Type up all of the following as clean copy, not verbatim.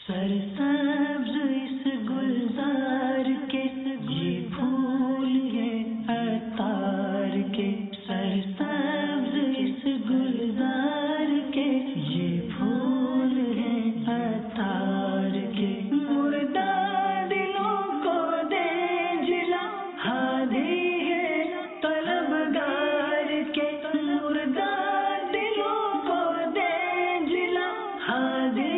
سرسبز اس گلزار کے یہ پھول ہیں عطار کے، سرسبز اس گلزار کے یہ پھول ہیں عطار کے، مردہ دلوں کو دے جلا ہادی ہے طلبگار کے، مردہ دلوں کو دے جلا ہادی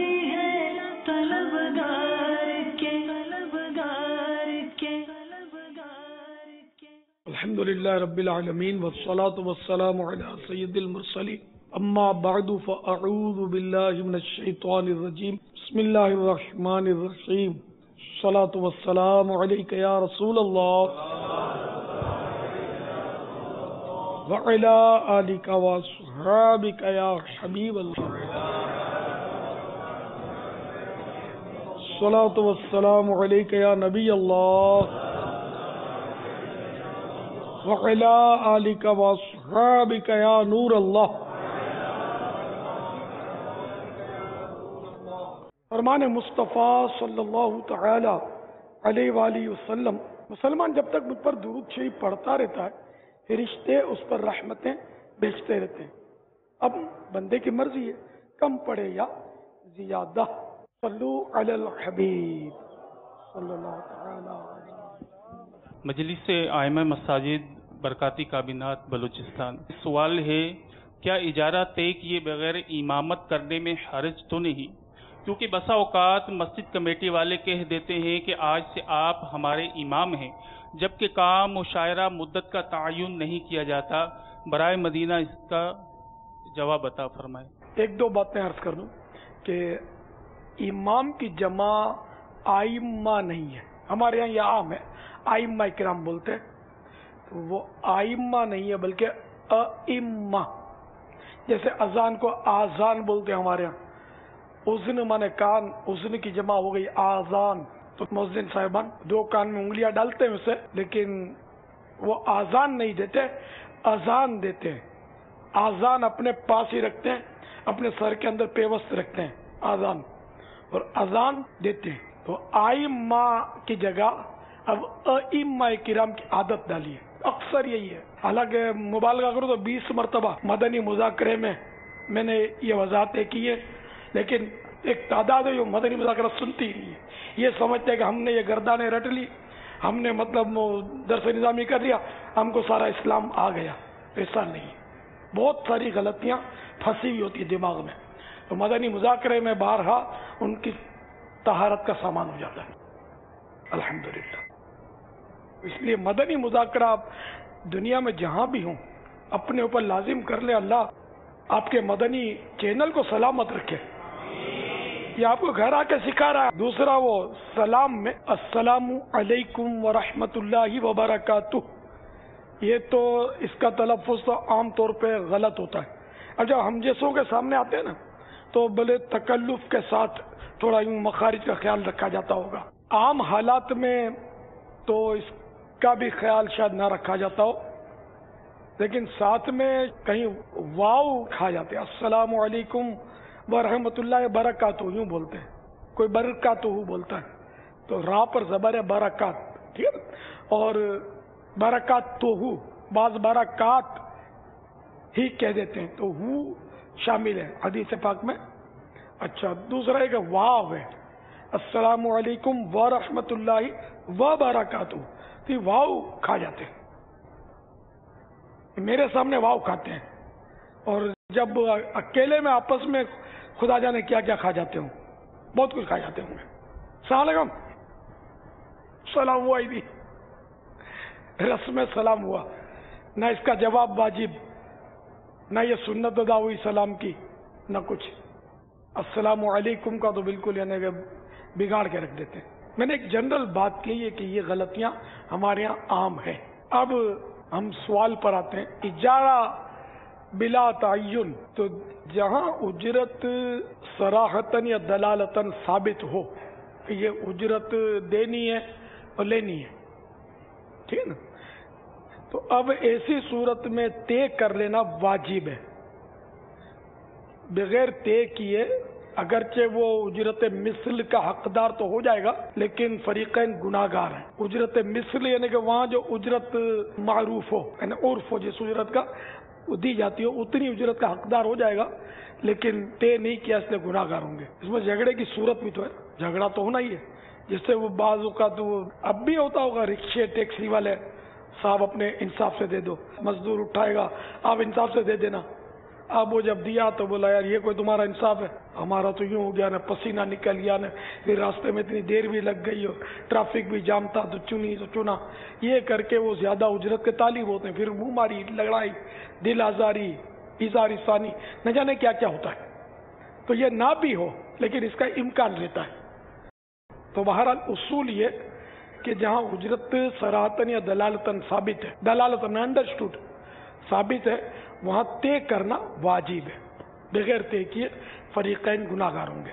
الحمد للہ رب العالمین والصلاة والسلام علی سید المرسلین اما بعد فاعوذ باللہ من الشیطان الرجیم بسم اللہ الرحمن الرحیم الصلاة والسلام علیک یا رسول اللہ وعلی آلک واصحابک یا حبیب اللہ الصلاة والسلام علیک یا نبی اللہ وعلى آلك واصحابك يا نور اللہ۔ فرمان مصطفیٰ صلی اللہ تعالی علیہ وآلہ وسلم، مسلمان جب تک مجھ پر درود شریف پڑھتا رہتا ہے فرشتے اس پر رحمتیں بھیجتے رہتے ہیں۔ اب بندے کی مرضی ہے کم پڑھے یا زیادہ۔ صلو علی الحبیب صلی اللہ تعالی علیہ وسلم۔ مجلس ائمہ مساجد برکاتی کابینات بلوچستان، سوال ہے کیا اجارہ طے کیے بغیر امامت کرنے میں حرج تو نہیں؟ کیونکہ بسا اوقات مسجد کمیٹی والے کہہ دیتے ہیں کہ آج سے آپ ہمارے امام ہیں، جبکہ کام مشاعرہ مدت کا تعین نہیں کیا جاتا۔ برائے مدینہ اس کا جواب عطا فرمائے۔ ایک دو باتیں عرض کر دوں کہ امام کی جمع آئمہ نہیں ہے، ہمارے یہاں یہ عام ہے، آئمہ کرام بولتے ہیں، تو وہ آئمہ نہیں ہے بلکہ ائمہ۔ جیسے اذان کو آذان بولتے ہیں ہمارے یہاں، اذن مانے کان، اذن کی جمع ہو گئی آذان، تو مؤذن صاحبان دو کان میں انگلیاں ڈالتے ہیں اسے، لیکن وہ آذان نہیں دیتے، اذان دیتے ہیں۔ آذان اپنے پاس ہی رکھتے ہیں، اپنے سر کے اندر پیوست رکھتے ہیں آذان، اور اذان دیتے ہیں۔ تو آئمہ کی جگہ اب ائمہ کرام کی عادت ڈالی ہے، اکثر یہی ہے۔ حالانکہ مبالغہ کرو تو 20 مرتبہ مدنی مذاکرے میں نے یہ وضاحتیں کی ہے، لیکن ایک تعداد ہے جو مدنی مذاکرہ سنتی ہی نہیں ہے، یہ سمجھتے ہیں کہ ہم نے یہ گردانیں رٹ لی، ہم نے مطلب درس نظامی کر لیا، ہم کو سارا اسلام آ گیا۔ ایسا نہیں، بہت ساری غلطیاں پھنسی ہوئی ہوتی ہے دماغ میں، تو مدنی مذاکرے میں بارہا ان کی طہارت کا سامان ہو جاتا ہے الحمدللہ۔ اس لیے مدنی مذاکرہ آپ دنیا میں جہاں بھی ہوں اپنے اوپر لازم کر لیں۔ اللہ آپ کے مدنی چینل کو سلامت رکھے، یہ آپ کو گھر آ کے سکھا رہا ہے۔ دوسرا وہ سلام میں السلام علیکم ورحمۃ اللہ وبرکاتہ، یہ تو اس کا تلفظ تو عام طور پہ غلط ہوتا ہے، اور جب ہم جیسوں کے سامنے آتے ہیں نا تو بڑے تکلف کے ساتھ تھوڑا یوں مخارج کا خیال رکھا جاتا ہوگا۔ عام حالات میں تو اس کا بھی خیال شاید نہ رکھا جاتا ہو، لیکن ساتھ میں کہیں واو کھا جاتے ہیں، السلام علیکم ورحمۃ اللہ وبرکاتہ یوں بولتے ہیں، کوئی برکاتہ بولتا ہے تو راہ پر زبر ہے برکات، ٹھیک ہے، اور برکات تو ہو، بعض برکات ہی کہہ دیتے ہیں تو ہو شامل ہے حدیث پاک میں۔ اچھا، دوسرا ایک واو ہے، السلام علیکم ورحمۃ اللہ وبرکاتہ، تو یہ واو کھا جاتے ہیں، میرے سامنے واو کھاتے ہیں، اور جب اکیلے میں آپس میں خدا جانے کیا کیا کھا جاتے ہوں، بہت کچھ کھا جاتے ہوں۔ السلام علیکم، سلام ہوا ہی نہیں، رسم سلام ہوا، نہ اس کا جواب واجب، نہ یہ سنت ادا ہوئی سلام کی، نہ کچھ۔ السلام علیکم کا تو بالکل یعنی کہ بگاڑ کے رکھ دیتے ہیں۔ میں نے ایک جنرل بات کہی ہے کہ یہ غلطیاں ہمارے یہاں عام ہیں۔ اب ہم سوال پر آتے ہیں، اجارہ بلا تعین، تو جہاں اجرت صراحتاً یا دلالتاً ثابت ہو کہ یہ اجرت دینی ہے اور لینی ہے، ٹھیک ہے نا، تو اب ایسی صورت میں طے کر لینا واجب ہے۔ بغیر طے کیے اگرچہ وہ اجرت مثل کا حقدار تو ہو جائے گا لیکن فریقین گناہگار ہیں. اجرت مثل یعنی کہ وہاں جو اجرت معروف ہو یعنی عرف ہو جس اجرت کا دی جاتی ہو اتنی اجرت کا حقدار ہو جائے گا لیکن طے نہیں کیا اس لیے گناہگار ہوں گے. اس میں جھگڑے کی صورت بھی تو ہے, جھگڑا تو ہونا ہی ہے جس سے وہ بعض اوقات اب بھی ہوتا ہوگا رکشے ٹیکسی والے صاحب اپنے انصاف سے دے دو, مزدور اٹھائے گا آپ انصاف سے دے دینا. اب وہ جب دیا تو بولا یار یہ کوئی تمہارا انصاف ہے, ہمارا تو یوں ہو گیا نا پسینہ نکل گیا نا پھر راستے میں اتنی دیر بھی لگ گئی اور ٹریفک بھی جام تھا تو چنی تو چنا, یہ کر کے وہ زیادہ اجرت کے طالب ہوتے ہیں. پھر منہ ماری, لڑائی, دل آزاری, اظہار ثانی, نہ جانے کیا کیا ہوتا ہے. تو یہ نہ بھی ہو لیکن اس کا امکان رہتا ہے. تو بہرحال اصول یہ کہ جہاں اجرت صراحتاً یا دلالتاً ثابت ہے, دلالتاً انڈرسٹوڈ ثابت ہے, وہاں طے کرنا واجب ہے. بغیر طے کیے فریقین گناہگار ہوں گے.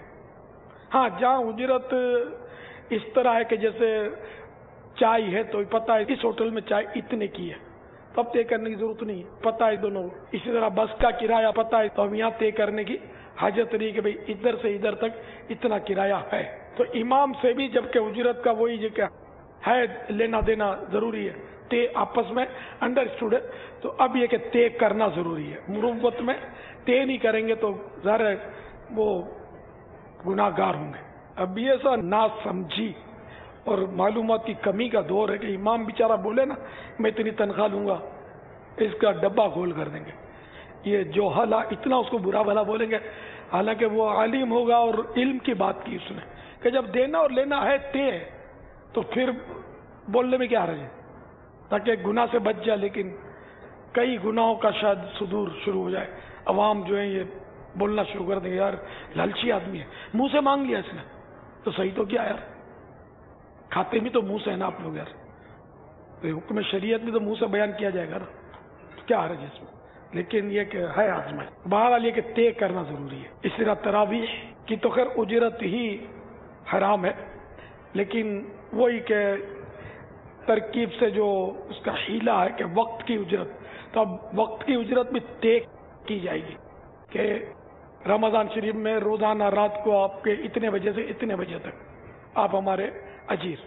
ہاں جہاں اجرت اس طرح ہے کہ جیسے چائے ہے تو پتہ ہے اس ہوٹل میں چائے اتنے کی ہے تب طے کرنے کی ضرورت نہیں ہے, پتہ ہے دونوں. اسی طرح بس کا کرایہ پتہ ہے تو ہم یہاں طے کرنے کی حاجت نہیں کہ بھئی ادھر سے ادھر تک اتنا کرایہ ہے. تو امام سے بھی جبکہ اجرت کا وہی جو کیا ہے لینا دینا ضروری ہے, طے آپس میں انڈرسٹوڈ ہے. تو اب یہ کہ طے کرنا ضروری ہے. مروت میں طے نہیں کریں گے تو ظاہر ہے وہ گناہگار ہوں گے. اب یہ ایسا نا سمجھی اور معلومات کی کمی کا دور ہے کہ امام بیچارہ بولے نا میں اتنی تنخواہ لوں گا, اس کا ڈبہ گول کر دیں گے. یہ جو حالا اتنا اس کو برا بھلا بولیں گے, حالانکہ وہ عالم ہوگا اور علم کی بات کی اس نے کہ جب دینا اور لینا ہے طے تو پھر بولنے میں کیا حرج ہے تاکہ گناہ سے بچ جائے. لیکن کئی گناہوں کا شاید صدور شروع ہو جائے, عوام جو ہیں یہ بولنا شروع کر دیں یار لالچی آدمی ہے, منہ سے مانگ لیا اس نے تو صحیح تو کیا یار, کھاتے بھی تو منہ سے ہے نا آپ لوگ یار, حکم شریعت بھی تو منہ سے بیان کیا جائے گا نا, کیا حرج ہے اس میں. لیکن یہ کہ ہے آزمائش. بہرحال یہ کہ طے کرنا ضروری ہے. اس طرح تراویح کی تو خیر اجرت ہی حرام ہے لیکن وہی کہ ترکیب سے جو اس کا حیلہ ہے کہ وقت کی اجرت, تو اب وقت کی اجرت بھی طے کی جائے گی کہ رمضان شریف میں روزانہ رات کو آپ کے اتنے بجے سے اتنے بجے تک آپ ہمارے اجیر.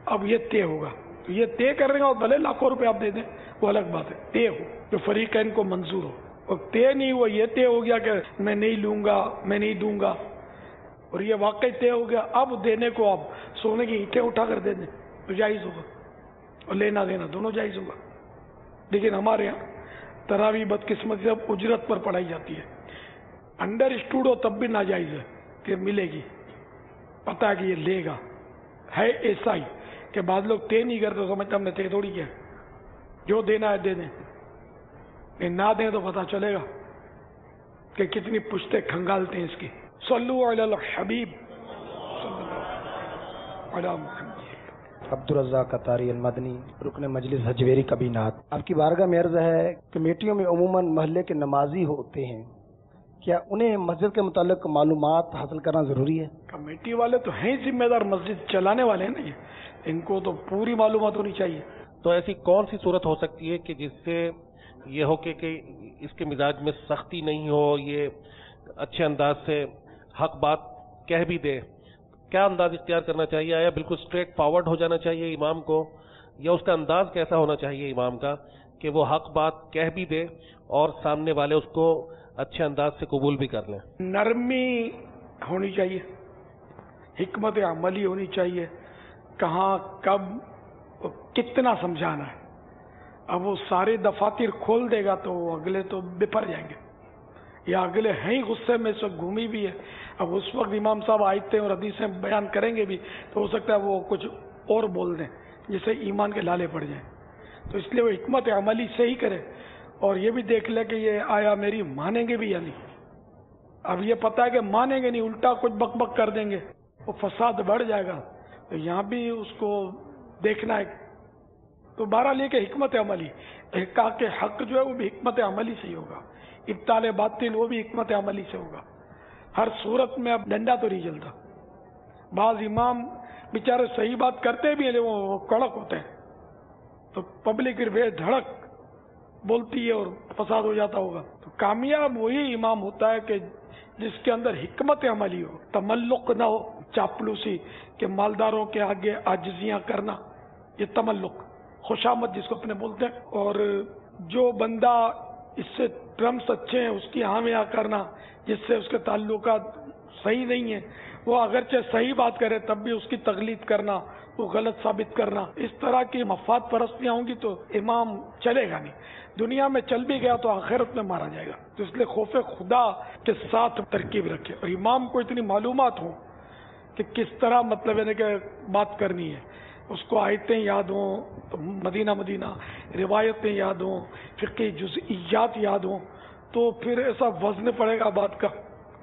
اب یہ طے ہوگا تو یہ طے کر رہے گا اور بھلے لاکھوں روپے آپ دے دیں وہ الگ بات ہے. طے ہو جو فریقین کو منظور ہو, اور طے نہیں ہوا یہ طے ہو گیا کہ میں نہیں لوں گا میں نہیں دوں گا, اور یہ واقعی طے ہو گیا اب دینے کو آپ سونے کی اینٹیں اٹھا کر دے دیں تو جائز ہوگا, اور لینا دینا دونوں جائز ہوگا. لیکن ہمارے یہاں تراویح بدقسمتی سے اب اجرت پر پڑھائی جاتی ہے. انڈرسٹوڈ ہو تب بھی ناجائز ہے کہ ملے گی, پتہ ہے کہ یہ لے گا, ہے ایسا ہی کہ بعض لوگ طے نہیں کرتے سمجھتے ہم نے طے تھوڑی کیا, جو دینا ہے دے دیں, نہ دیں تو پتہ چلے گا کہ کتنی پشتے کھنگالتے ہیں اس کی. صلو علی الحبیب صلی اللہ علی محمد. عبدالرزاق قطاری المدنی رکن مجلس حجویری کابینات. آپ کی بارگاہ میں عرض ہے کمیٹیوں میں عموماً محلے کے نمازی ہوتے ہیں, کیا انہیں مسجد کے متعلق معلومات حاصل کرنا ضروری ہے؟ کمیٹی والے تو ہیں ذمہ دار, مسجد چلانے والے ہیں نا, ان کو تو پوری معلومات ہونی چاہیے. تو ایسی کون سی صورت ہو سکتی ہے کہ جس سے یہ ہو کہ اس کے مزاج میں سختی نہیں ہو, یہ اچھے انداز سے حق بات کہہ بھی دے؟ کیا انداز اختیار کرنا چاہیے؟ آیا بالکل اسٹریٹ فارورڈ ہو جانا چاہیے امام کو, یا اس کا انداز کیسا ہونا چاہیے امام کا کہ وہ حق بات کہہ بھی دے اور سامنے والے اس کو اچھے انداز سے قبول بھی کر لیں؟ نرمی ہونی چاہیے, حکمت عملی ہونی چاہیے, کہاں کب کتنا سمجھانا ہے. اب وہ سارے دفاتر کھول دے گا تو اگلے تو بپھر جائیں گے, یا اگلے ہیں ہی غصے میں اس وقت گھومی بھی ہے. اب اس وقت امام صاحب آیتیں اور حدیثیں بیان کریں گے بھی تو ہو سکتا ہے وہ کچھ اور بول دیں جس سے ایمان کے لالے پڑ جائیں. تو اس لیے وہ حکمت عملی سے ہی کرے, اور یہ بھی دیکھ لے کہ یہ آیا میری مانیں گے بھی یا نہیں. اب یہ پتہ ہے کہ مانیں گے نہیں, الٹا کچھ بک بک کر دیں گے, وہ فساد بڑھ جائے گا. تو یہاں بھی اس کو دیکھنا ہے. تو بہرحال یہ کہ حکمت عملی, احقاق حق جو ہے وہ بھی حکمت عملی سے ہی ہوگا, ابطال باطل وہ بھی حکمت عملی سے ہوگا. ہر صورت میں اب ڈنڈا تو نہیں چلتا. بعض امام بیچارے صحیح بات کرتے بھی ہیں لیکن وہ کڑک ہوتے ہیں تو پبلک پھر بے دھڑک بولتی ہے اور فساد ہو جاتا ہوگا. تو کامیاب وہی امام ہوتا ہے کہ جس کے اندر حکمت عملی ہو، تملق نہ ہو، چاپلوسی کہ مالداروں کے آگے عاجزیاں کرنا، یہ تملق، خوشامد جس کو اپنے بولتے ہیں، اور جو بندہ اس سے ٹرمس اچھے ہیں اس کی حامیہ کرنا، جس سے اس کے تعلقات صحیح نہیں ہیں، وہ اگرچہ صحیح بات کرے تب بھی اس کی تقلید کرنا، وہ غلط ثابت کرنا، اس طرح کی مفاد پرستیاں ہوں گی تو امام چلے گا نہیں. دنیا میں چل بھی گیا تو آخرت میں مارا جائے گا. تو اس لیے خوف خدا کے ساتھ ترکیب رکھے، اور امام کو اتنی معلومات ہوں کہ کس طرح مطلب ہے کہ بات کرنی ہے، اس کو آیتیں یاد ہوں، مدینہ روایتیں یاد ہوں، فقہی جزئیات یاد ہوں، تو پھر ایسا وزن پڑے گا بات کا،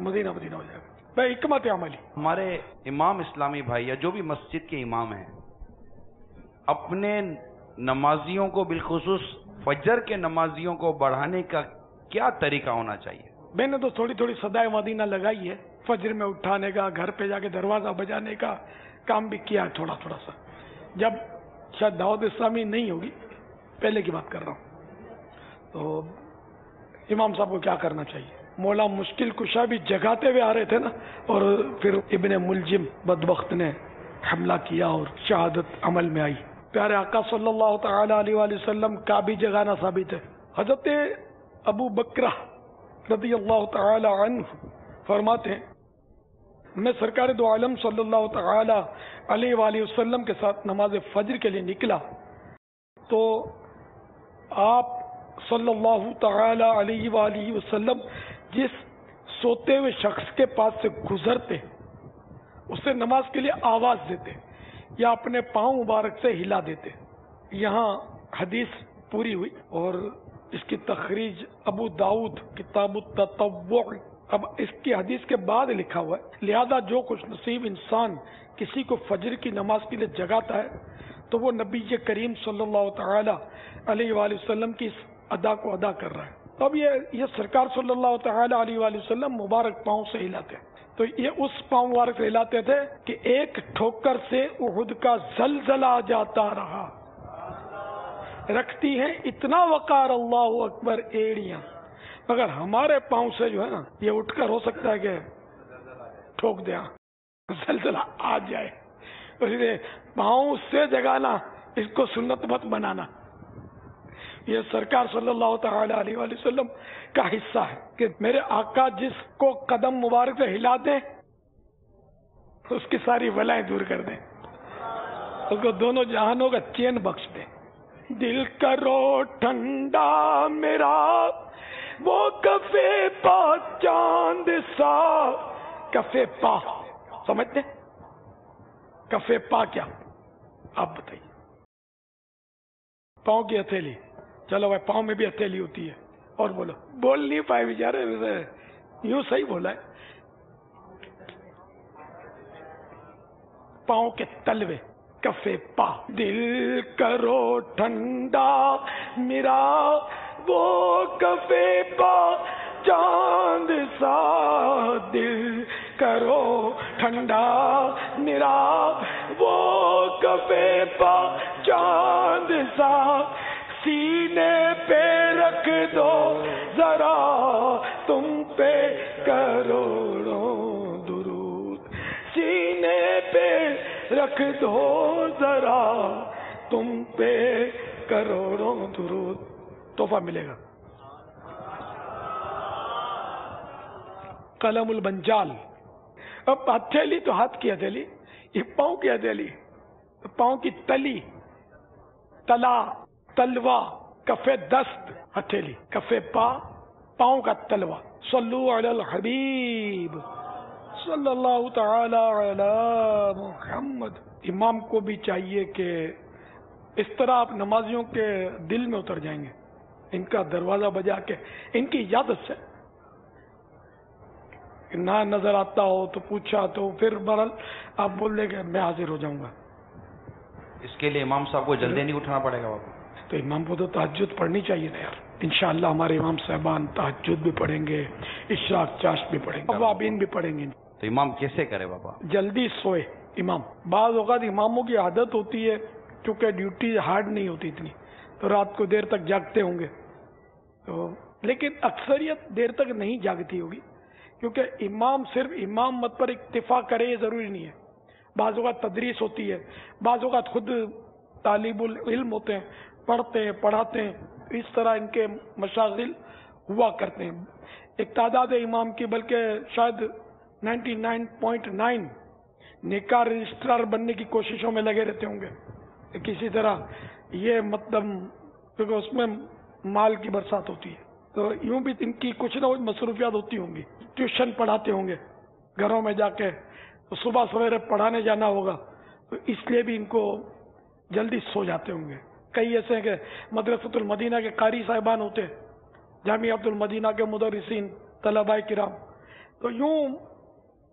مدینہ ہو جائے گا. بھائی حکمت عملی. ہمارے امام اسلامی بھائی یا جو بھی مسجد کے امام ہیں اپنے نمازیوں کو بالخصوص فجر کے نمازیوں کو بڑھانے کا کیا طریقہ ہونا چاہیے؟ میں نے تو تھوڑی صدائے مدینہ لگائی ہے، فجر میں اٹھانے کا، گھر پہ جا کے دروازہ بجانے کا کام بھی کیا ہے تھوڑا سا. جب شاید دعوت اسلامی نہیں ہوگی، پہلے کی بات کر رہا ہوں، تو امام صاحب کو کیا کرنا چاہیے؟ مولا مشکل کشا بھی جگاتے ہوئے آ رہے تھے نا، اور پھر ابن ملجم بدبخت نے حملہ کیا اور شہادت عمل میں آئی. پیارے آقا صلی اللہ تعالی علیہ وآلہ وسلم کا بھی جگانا ثابت ہے. حضرت ابو بکرہ رضی اللہ تعالی عنہ فرماتے ہیں میں سرکار دو عالم صلی اللہ تعالی علیہ وآلہ وسلم کے ساتھ نماز فجر کے لیے نکلا تو آپ صلی اللہ تعالی علیہ وآلہ وسلم جس سوتے ہوئے شخص کے پاس سے گزرتے اسے نماز کے لیے آواز دیتے یا اپنے پاؤں مبارک سے ہلا دیتے. یہاں حدیث پوری ہوئی اور اس کی تخریج ابو داؤد کتاب التطوع. اب اس کی حدیث کے بعد لکھا ہوا ہے لہذا جو خوش نصیب انسان کسی کو فجر کی نماز کے لیے جگاتا ہے تو وہ نبی کریم صلی اللہ تعالی علیہ وآلہ وسلم کی اس ادا کو ادا کر رہا ہے. اب یہ سرکار صلی اللہ تعالی علیہ وآلہ وسلم مبارک پاؤں سے ہلاتے ہیں، تو یہ اس پاؤں مبارک سے ہلاتے تھے کہ ایک ٹھوکر سے احد کا زلزلہ جاتا رہا. رکھتی ہیں اتنا وقار اللہ اکبر ایڑیاں، مگر ہمارے پاؤں سے جو ہے نا یہ اٹھ کر ہو سکتا ہے کہ ٹھوک دیا، زلزلہ آ جائے. اس لیے پاؤں سے جگانا اس کو سنت مت بنانا. یہ سرکار صلی اللہ تعالی علیہ وآلہ وسلم کا حصہ ہے کہ میرے آقا جس کو قدم مبارک سے ہلا دیں اس کی ساری بلائیں دور کر دیں، اس کو دونوں جہانوں کا چین بخش دیں. دل کرو ٹھنڈا میرا وہ کفے پا چاند سا. کفے پا سمجھتے؟ کفے پا کیا آپ بتائیے؟ پاؤں کی ہتھیلی. چلو بھائی پاؤں میں بھی ہتھیلی ہوتی ہے. اور بولو، بول نہیں پائے بیچارے، یوں صحیح بولا ہے. پاؤں کے تلوے کفے پا. دل کرو ٹھنڈا میرا وہ کفے پا چاند سا. دل کرو ٹھنڈا میرا وہ کفے پا چاند سا. سینے پہ رکھ دو ذرا تم پہ کروڑوں درود. سینے پہ رکھ دو ذرا تم پہ کروڑوں درود. تحفہ ملے گا. قلم البنجال. اب ہتھیلی تو ہاتھ کی ہتھیلی، یہ پاؤں کی ہتھیلی، پاؤں کی تلی، تلا، تلوا، کفے دست ہتھیلی، کفے پا پاؤں کا تلوا. صلو علی الحبیب صلی اللہ تعالی علی محمد. امام کو بھی چاہیے کہ اس طرح آپ نمازیوں کے دل میں اتر جائیں گے، ان کا دروازہ بجا کے ان کی اجازت سے نہ نظر آتا ہو تو پوچھا تو پھر بہرحال آپ بول دیں کہ میں حاضر ہو جاؤں گا. اس کے لیے امام صاحب کو جلدی نہیں اٹھنا پڑے گا بابا؟ تو امام کو تو تہجد پڑھنی چاہیے نا یار. انشاءاللہ ہمارے امام صاحبان تہجد بھی پڑھیں گے، اشراق چاشت بھی پڑھیں گے، اوابین بھی پڑھیں گے. تو امام کیسے کرے بابا؟ جلدی سوئے امام. بعض اوقات اماموں کی عادت ہوتی ہے کیونکہ ڈیوٹی ہارڈ نہیں ہوتی اتنی، تو رات کو دیر تک جاگتے ہوں گے، تو لیکن اکثریت دیر تک نہیں جاگتی ہوگی. کیونکہ امام صرف امام مت پر اکتفا کرے یہ ضروری نہیں ہے. بعض اوقات تدریس ہوتی ہے، بعض اوقات خود طالب العلم ہوتے ہیں، پڑھتے ہیں پڑھاتے ہیں، اس طرح ان کے مشاغل ہوا کرتے ہیں. ایک تعداد ہے امام کی، بلکہ شاید 99.9 نکاح رجسٹرار بننے کی کوششوں میں لگے رہتے ہوں گے کسی طرح. یہ مطلب کیونکہ اس میں مال کی برسات ہوتی ہے، تو یوں بھی ان کی کچھ نہ کچھ مصروفیات ہوتی ہوں گی. ٹیوشن پڑھاتے ہوں گے گھروں میں جا کے، تو صبح سویرے پڑھانے جانا ہوگا، تو اس لیے بھی ان کو جلدی سو جاتے ہوں گے. کئی ایسے ہیں کہ مدرسۃ المدینہ کے قاری صاحبان ہوتے ہیں، جامعہ عبد المدینہ کے مدرسین، طلباء کرام، تو یوں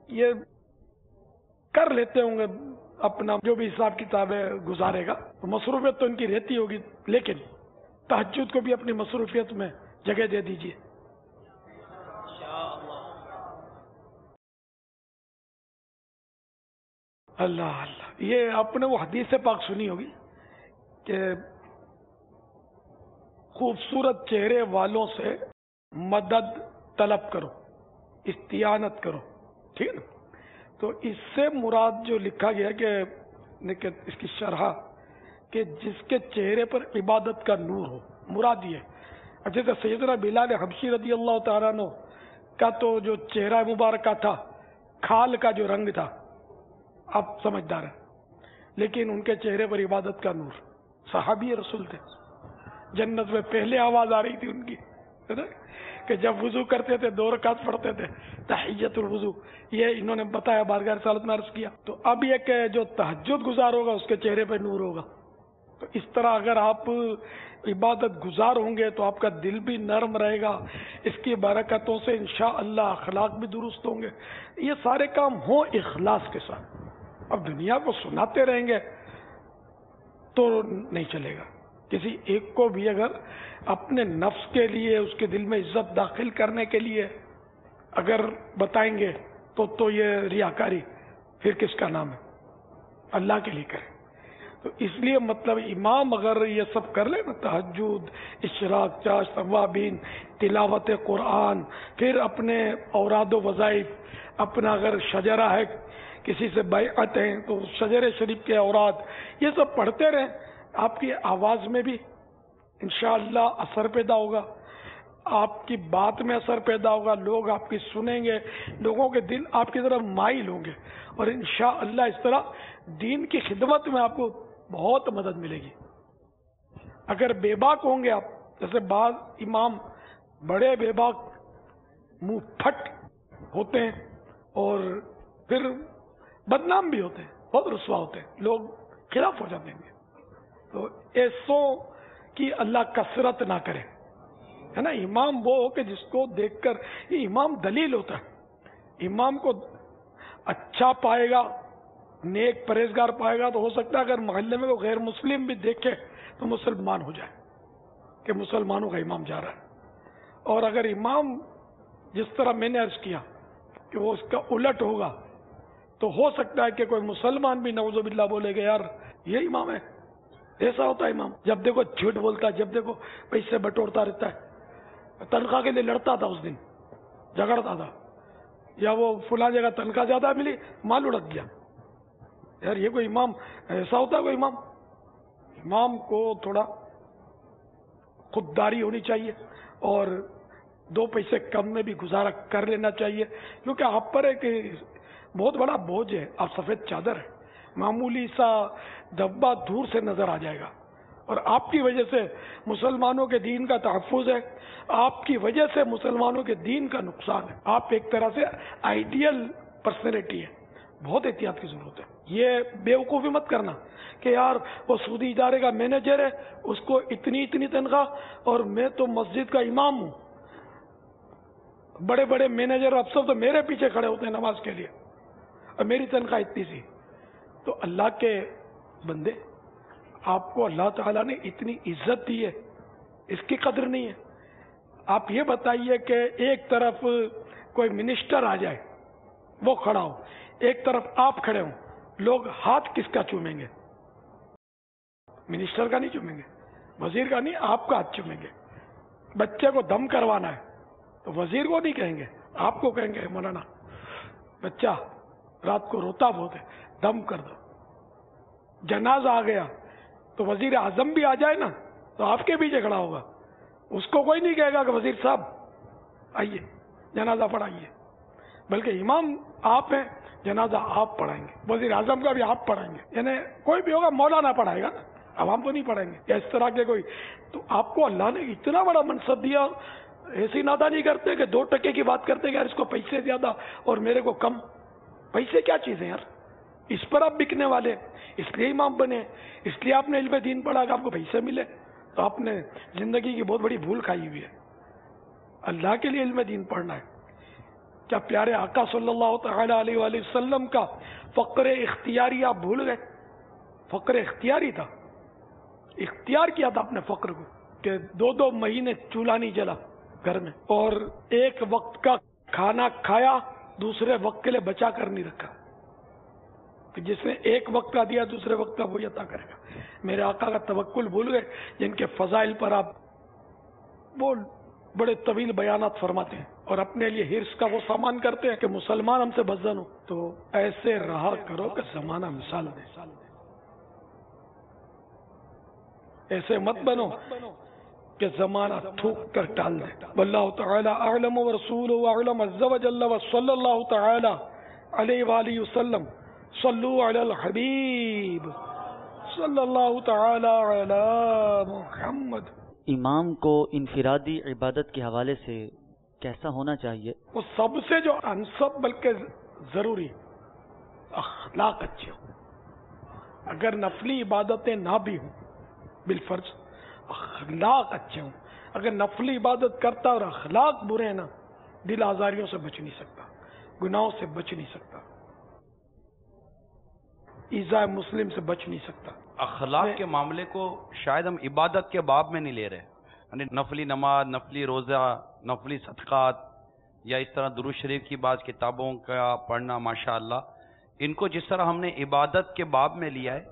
یہ کر لیتے ہوں گے اپنا جو بھی حساب کتاب ہے گزارے گا. تو مصروفیت تو ان کی رہتی ہوگی، لیکن تہجد کو بھی اپنی مصروفیت میں جگہ دے دیجیے. اللہ اللہ، یہ آپ نے وہ حدیث پاک سنی ہوگی کہ خوبصورت چہرے والوں سے مدد طلب کرو، استعانت کرو، ٹھیک ہے نا. تو اس سے مراد جو لکھا گیا کہ اس کی شرح کہ جس کے چہرے پر عبادت کا نور ہو، مراد یہ. جیسے سیدنا بلال حبشی رضی اللہ تعالیٰ عنہ کا تو جو چہرہ مبارکہ تھا، کھال کا جو رنگ تھا، آپ سمجھدار ہیں، لیکن ان کے چہرے پر عبادت کا نور. صحابی رسول تھے، جنت میں پہلے آواز آ رہی تھی ان کی کہ جب وضو کرتے تھے 2 رکعت پڑھتے تھے تحیت الوضو. یہ انہوں نے بتایا، بارگاہ رسالت میں عرض کیا. تو اب یہ کہ جو تہجد گزار ہوگا اس کے چہرے پہ نور ہوگا. تو اس طرح اگر آپ عبادت گزار ہوں گے تو آپ کا دل بھی نرم رہے گا، اس کی برکتوں سے انشاءاللہ اخلاق بھی درست ہوں گے. یہ سارے کام ہوں اخلاص کے ساتھ. اب دنیا کو سناتے رہیں گے تو نہیں چلے گا. کسی ایک کو بھی اگر اپنے نفس کے لیے، اس کے دل میں عزت داخل کرنے کے لیے اگر بتائیں گے تو یہ ریاکاری پھر کس کا نام ہے؟ اللہ کے لیے کریں. تو اس لیے مطلب امام اگر یہ سب کر لے نا، تہجد، اشراق، چاشت، اوابین، تلاوت قرآن، پھر اپنے اوراد و وظائف، اپنا اگر شجرہ ہے، کسی سے بیعت ہیں تو شجر شریف کے اوراد، یہ سب پڑھتے رہیں، آپ کی آواز میں بھی انشاءاللہ اثر پیدا ہوگا، آپ کی بات میں اثر پیدا ہوگا، لوگ آپ کی سنیں گے، لوگوں کے دل آپ کی طرف مائل ہوں گے، اور انشاءاللہ اس طرح دین کی خدمت میں آپ کو بہت مدد ملے گی. اگر بے باک ہوں گے آپ، جیسے بعض امام بڑے بے باک منہ پھٹ ہوتے ہیں اور پھر بدنام بھی ہوتے ہیں، بہت رسوا ہوتے ہیں، لوگ خلاف ہو جاتے ہیں. تو ایسوں کی اللہ کثرت نہ کرے، ہے نا. امام وہ ہو کہ جس کو دیکھ کر، یہ امام دلیل ہوتا ہے. امام کو اچھا پائے گا، نیک پرہیزگار پائے گا، تو ہو سکتا ہے اگر محلے میں کوئی غیر مسلم بھی دیکھے تو مسلمان ہو جائے کہ مسلمانوں کا امام جا رہا ہے. اور اگر امام جس طرح میں نے عرض کیا کہ وہ اس کا الٹ ہوگا، تو ہو سکتا ہے کہ کوئی مسلمان بھی نعوذ باللہ بولے گا یار یہ امام ہے. ایسا ہوتا ہے امام، جب دیکھو جھوٹ بولتا ہے، جب دیکھو پیسے بٹورتا رہتا ہے، تنخواہ کے لیے لڑتا تھا، اس دن جھگڑتا تھا، یا وہ فلاں جگہ تنخواہ زیادہ ملی، مال اڑک گیا. یار یہ کوئی امام ایسا ہوتا ہے؟ کوئی امام؟ امام کو تھوڑا خودداری ہونی چاہیے اور 2 پیسے کم میں بھی گزارا کر لینا چاہیے، کیونکہ آپ پر ایک بہت بڑا بوجھ ہے. آپ سفید چادر ہے، معمولی سا دبا دور سے نظر آ جائے گا، اور آپ کی وجہ سے مسلمانوں کے دین کا تحفظ ہے، آپ کی وجہ سے مسلمانوں کے دین کا نقصان ہے. آپ ایک طرح سے آئیڈیل پرسنالٹی ہے، بہت احتیاط کی ضرورت ہے. یہ بیوقوفی مت کرنا کہ یار وہ سعودی ادارے کا مینیجر ہے، اس کو اتنی تنخواہ، اور میں تو مسجد کا امام ہوں. بڑے بڑے مینیجر افسر تو میرے پیچھے کھڑے ہوتے ہیں نماز کے لیے، اور میری تنخواہ اتنی سی. تو اللہ کے بندے، آپ کو اللہ تعالیٰ نے اتنی عزت دی ہے، اس کی قدر نہیں ہے. آپ یہ بتائیے کہ ایک طرف کوئی منسٹر آ جائے، وہ کھڑا ہو، ایک طرف آپ کھڑے ہوں، لوگ ہاتھ کس کا چومیں گے؟ منسٹر کا نہیں چومیں گے، وزیر کا نہیں، آپ کا ہاتھ چومیں گے. بچے کو دم کروانا ہے تو وزیر کو نہیں کہیں گے، آپ کو کہیں گے مولانا بچہ رات کو روتا بہت ہے، دم کر دو. جنازہ آ گیا تو وزیر اعظم بھی آ جائے نا تو آپ کے پیچھے کھڑا ہوگا. اس کو کوئی نہیں کہے گا کہ وزیر صاحب آئیے جنازہ پڑھائیے، بلکہ امام آپ ہیں، جنازہ آپ پڑھائیں گے، وزیر اعظم کا بھی آپ پڑھائیں گے. یعنی کوئی بھی ہوگا مولانا پڑھائے گا نا، عوام تو نہیں پڑھائیں گے یا اس طرح کے کوئی. تو آپ کو اللہ نے اتنا بڑا منصب دیا، ایسی نادانی کرتے کہ 2 ٹکے کی بات کرتے کہ یار اس کو پیسے زیادہ اور میرے کو کم. پیسے کیا چیز ہے یار؟ اس پر آپ بکنے والے، اس لیے امام بنے، اس لیے آپ نے علم دین پڑھا کہ آپ کو پیسے ملے. تو آپ نے زندگی کی بہت بڑی بھول کھائی ہوئی ہے. اللہ کے لیے علم دین پڑھنا ہے. کیا پیارے آقا صلی اللہ تعالی علیہ وآلہ وسلم کا فقر اختیاری آپ بھول گئے؟ فقر اختیاری تھا، اختیار کیا تھا اپنے فقر کو کہ 2 مہینے چولہا نہیں جلا گھر میں، اور 1 وقت کا کھانا کھایا، دوسرے وقت کے لیے بچا کر نہیں رکھا. کہ جس نے 1 وقت کا دیا دوسرے وقت کا وہی عطا کرے گا. میرے آقا کا توکل بھول گئے جن کے فضائل پر آپ وہ بڑے طویل بیانات فرماتے ہیں اور اپنے لیے حرص کا وہ سامان کرتے ہیں کہ مسلمان ہم سے بدزن ہو. تو ایسے رہا کرو کہ زمانہ مثال دے، ایسے مت بنو کہ زمانہ تھوک کر ٹال دے. واللہ تعالی اعلم ورسولہ اعلم عز وجل وصلی اللہ تعالی علیہ وآلہ وسلم. صلو علی الحبیب صلی اللہ تعالی علی محمد. امام کو انفرادی عبادت کے حوالے سے کیسا ہونا چاہیے؟ وہ سب سے جو انسب بلکہ ضروری اخلاق اچھے ہوں. اگر نفلی عبادتیں نہ بھی ہوں بالفرض اخلاق اچھے ہوں. اگر نفلی عبادت کرتا اور اخلاق برے ہیں نا، دل آزاریوں سے بچ نہیں سکتا، گناہوں سے بچ نہیں سکتا، ایذاء مسلم سے بچ نہیں سکتا. اخلاق کے معاملے کو شاید ہم عبادت کے باب میں نہیں لے رہے، یعنی نفلی نماز، نفلی روزہ، نفلی صدقات یا اس طرح درود شریف کی بعض کتابوں کا پڑھنا ماشاءاللہ، ان کو جس طرح ہم نے عبادت کے باب میں لیا ہے،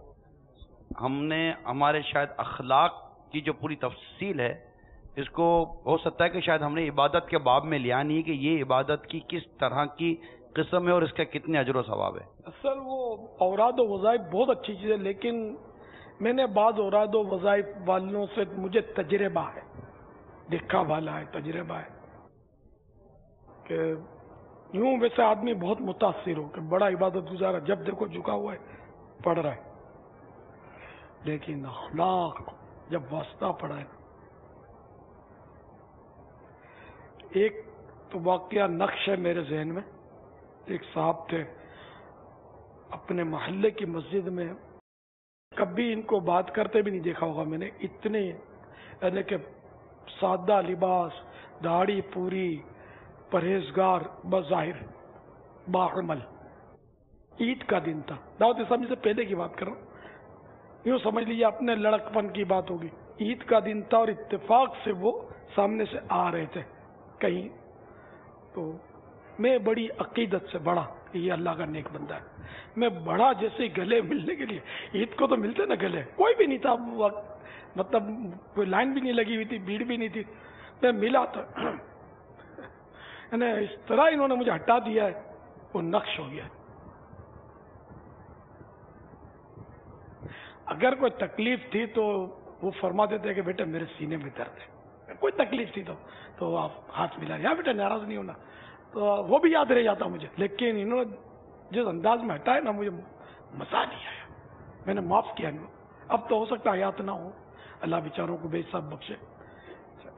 ہم نے ہمارے شاید اخلاق کی جو پوری تفصیل ہے اس کو ہو سکتا ہے کہ شاید ہم نے عبادت کے باب میں لیا نہیں کہ یہ عبادت کی کس طرح کی قسم ہے اور اس کا کتنے اجر و ثواب ہے. اصل وہ اوراد و وظائف بہت اچھی چیز ہے، لیکن میں نے بعض اوراد و وظائف والوں سے مجھے تجربہ ہے، دیکھا والا ہے، تجربہ ہے کہ یوں ویسے آدمی بہت متاثر ہو کہ بڑا عبادت گزارا، جب دیکھو جھکا ہوا ہے پڑھ رہا ہے، لیکن اخلاق جب واسطہ پڑا ہے. ایک تو واقعہ نقش ہے میرے ذہن میں. ایک صاحب تھے اپنے محلے کی مسجد میں، کبھی ان کو بات کرتے بھی نہیں دیکھا ہوگا میں نے، اتنے یعنی کہ سادہ لباس، داڑھی پوری، پرہیزگار بظاہر، باعمل. عید کا دن تھا، دعوت اسلامی سے پہلے کی بات کر رہا ہوں، یوں سمجھ لیجیے اپنے لڑکپن کی بات ہوگی. عید کا دن تھا اور اتفاق سے وہ سامنے سے آ رہے تھے کہیں، تو میں بڑی عقیدت سے بڑا کہ یہ اللہ کا نیک بندہ ہے. میں بڑا جیسے گلے ملنے کے لیے، عید کو تو ملتے نا گلے، کوئی بھی نہیں تھا مطلب کوئی لائن بھی نہیں لگی ہوئی تھی، بھیڑ بھی نہیں تھی. میں ملا تو اس طرح انہوں نے مجھے ہٹا دیا ہے، وہ نقش ہو گیا. اگر کوئی تکلیف تھی تو وہ فرما دیتے کہ بیٹا میرے سینے میں درد ہے، کوئی تکلیف تھی تو آپ ہاتھ ملا، یا بیٹا ناراض نہیں ہونا، تو وہ بھی یاد رہ جاتا مجھے. لیکن انہوں نے جس انداز میں ہٹایا نا، مجھے مزہ نہیں آیا، میں نے معاف کیا انہوں. اب تو ہو سکتا حیات نہ ہو، اللہ بیچاروں کو بے حساب بخشے.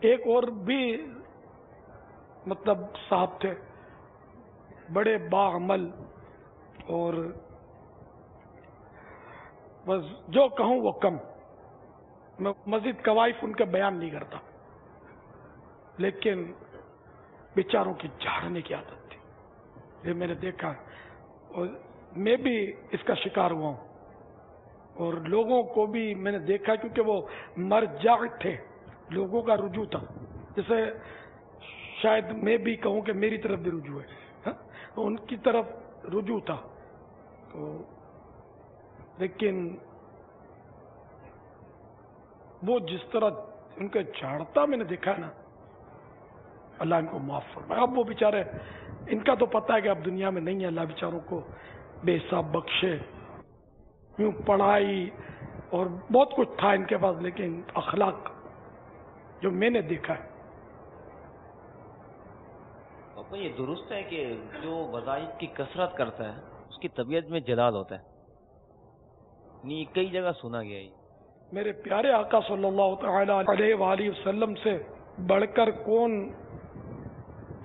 ایک اور بھی مطلب صاحب تھے، بڑے باعمل، اور بس جو کہوں وہ کم. میں مزید قوائف ان کے بیان نہیں کرتا، لیکن بیچاروں کی جھاڑنے کی عادت تھی، یہ میں نے دیکھا، اور میں بھی اس کا شکار ہوا ہوں. اور لوگوں کو بھی میں نے دیکھا، کیونکہ وہ مرجع تھے، لوگوں کا رجوع تھا. جیسے شاید میں بھی کہوں کہ میری طرف بھی رجوع ہے، تو ان کی طرف رجوع تھا. تو لیکن وہ جس طرح ان کا جھاڑتا میں نے دیکھا نا، اللہ ان کو معاف فرمائے. اب وہ بیچارے ان کا تو پتہ ہے کہ اب دنیا میں نہیں ہے, اللہ بیچاروں کو بے حساب بخشے. یوں پڑھائی اور بہت کچھ تھا ان کے پاس, لیکن اخلاق جو میں نے دیکھا ہے. پاپا یہ درست ہے کہ جو وظائف کی کثرت کرتا ہے اس کی طبیعت میں جلال ہوتا ہے؟ نہیں, کئی جگہ سنا گیا ہے. میرے پیارے آقا صلی اللہ تعالی علیہ وآلہ وسلم سے بڑھ کر کون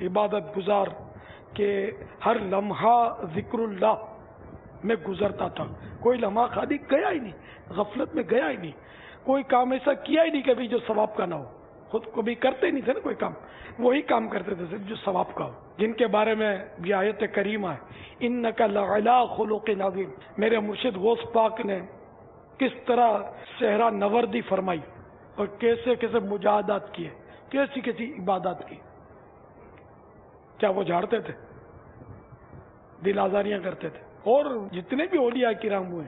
عبادت گزار کہ ہر لمحہ ذکر اللہ میں گزرتا تھا. کوئی لمحہ خالی گیا ہی نہیں, غفلت میں گیا ہی نہیں, کوئی کام ایسا کیا ہی نہیں کبھی جو ثواب کا نہ ہو. خود کو بھی کرتے ہی نہیں تھے نا کوئی کام, وہی کام کرتے تھے صرف جو ثواب کا ہو, جن کے بارے میں یہ آیت کریمہ ہے انک لعلی خلق عظیم. میرے مرشد غوث پاک نے کس طرح صحرا نوردی فرمائی اور کیسے کیسے مجاہدات کیے, کیسی کیسی عبادات کی. کیا وہ جھاڑتے تھے, دل آزاریاں کرتے تھے, اور جتنے بھی اولیاء کرام ہوئے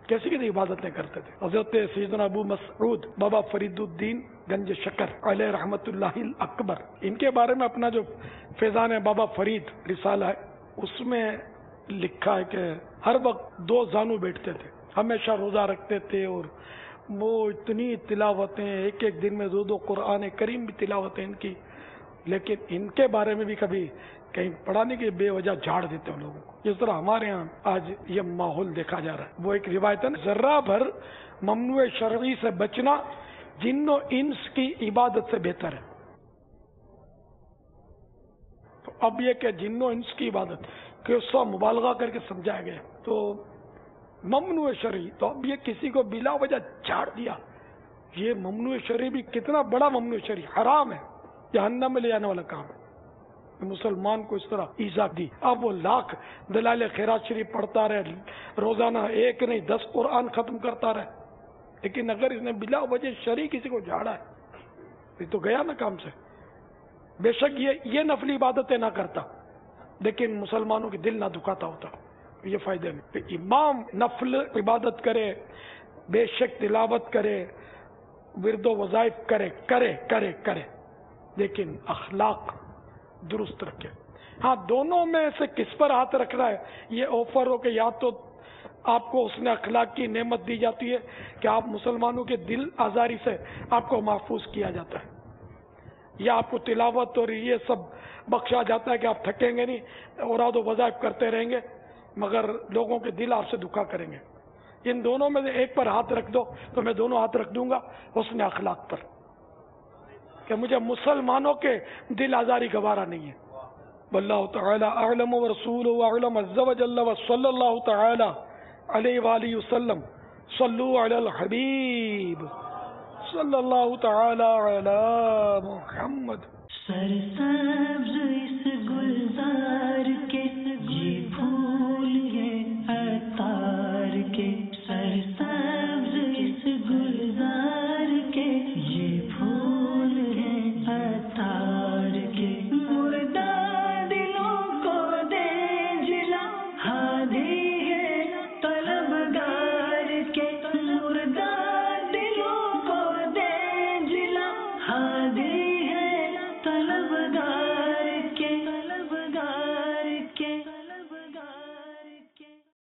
کیسی کیسی عبادتیں کرتے تھے. حضرت سیدنا ابو مسعود بابا فرید الدین گنج شکر علیہ رحمت اللہ اکبر, ان کے بارے میں اپنا جو فیضان بابا فرید رسالہ ہے اس میں لکھا ہے کہ ہر وقت 2 زانو بیٹھتے تھے, ہمیشہ روزہ رکھتے تھے, اور وہ اتنی تلاوتیں, ایک ایک دن میں 2 قرآن کریم بھی تلاوتیں ان کی. لیکن ان کے بارے میں بھی کبھی کہیں پڑھانے کے بے وجہ جھاڑ دیتے ہیں لوگوں کو, جس طرح ہمارے ہاں آج یہ ماحول دیکھا جا رہا ہے. وہ ایک روایت ہے, ذرہ بھر ممنوع شرعی سے بچنا جن و انس کی عبادت سے بہتر ہے. تو اب یہ کہ جن و انس کی عبادت کہ اس کو مبالغہ کر کے سمجھایا گیا تو ممنوع شرعی, تو اب یہ کسی کو بلا وجہ جھاڑ دیا. یہ ممنوع شرعی بھی کتنا بڑا ممنوع شرعی, حرام ہے, جہنم میں لے جانے والا کام ہے. مسلمان کو اس طرح ایذا دی. اب وہ لاکھ دلائل خیرات شریف پڑھتا رہے, روزانہ 1 نہیں 10 قرآن ختم کرتا رہے, لیکن اگر اس نے بلا وجہ شرعی کسی کو جھاڑا ہے تو گیا نا کام سے. بے شک یہ نفلی عبادتیں نہ کرتا, لیکن مسلمانوں کے دل نہ دکھاتا ہوتا, یہ فائدہ نہیں. کہ امام نفل عبادت کرے, بے شک تلاوت کرے, ورد و وظائف کرے کرے کرے کرے, لیکن اخلاق درست رکھے. ہاں, دونوں میں سے کس پر ہاتھ رکھ رہا ہے, یہ آفر ہو کہ یا تو آپ کو حسن اخلاق کی نعمت دی جاتی ہے کہ آپ مسلمانوں کے دل آزاری سے آپ کو محفوظ کیا جاتا ہے, یا آپ کو تلاوت اور یہ سب بخشا جاتا ہے کہ آپ تھکیں گے نہیں, اوراد و وظائف کرتے رہیں گے مگر لوگوں کے دل آپ سے دکھا کریں گے. ان دونوں میں سے ایک پر ہاتھ رکھ دو تو میں دونوں ہاتھ رکھ دوں گا حسن اخلاق پر, کہ مجھے مسلمانوں کے دل آزاری گوارا نہیں ہے. واللہ تعالی اعلم ورسولہ اعلم عز وجل وصلی اللہ تعالی علیہ وآلہ وسلم. صلوا علی الحبیب صلی اللہ تعالی علی محمد. سرسبز اس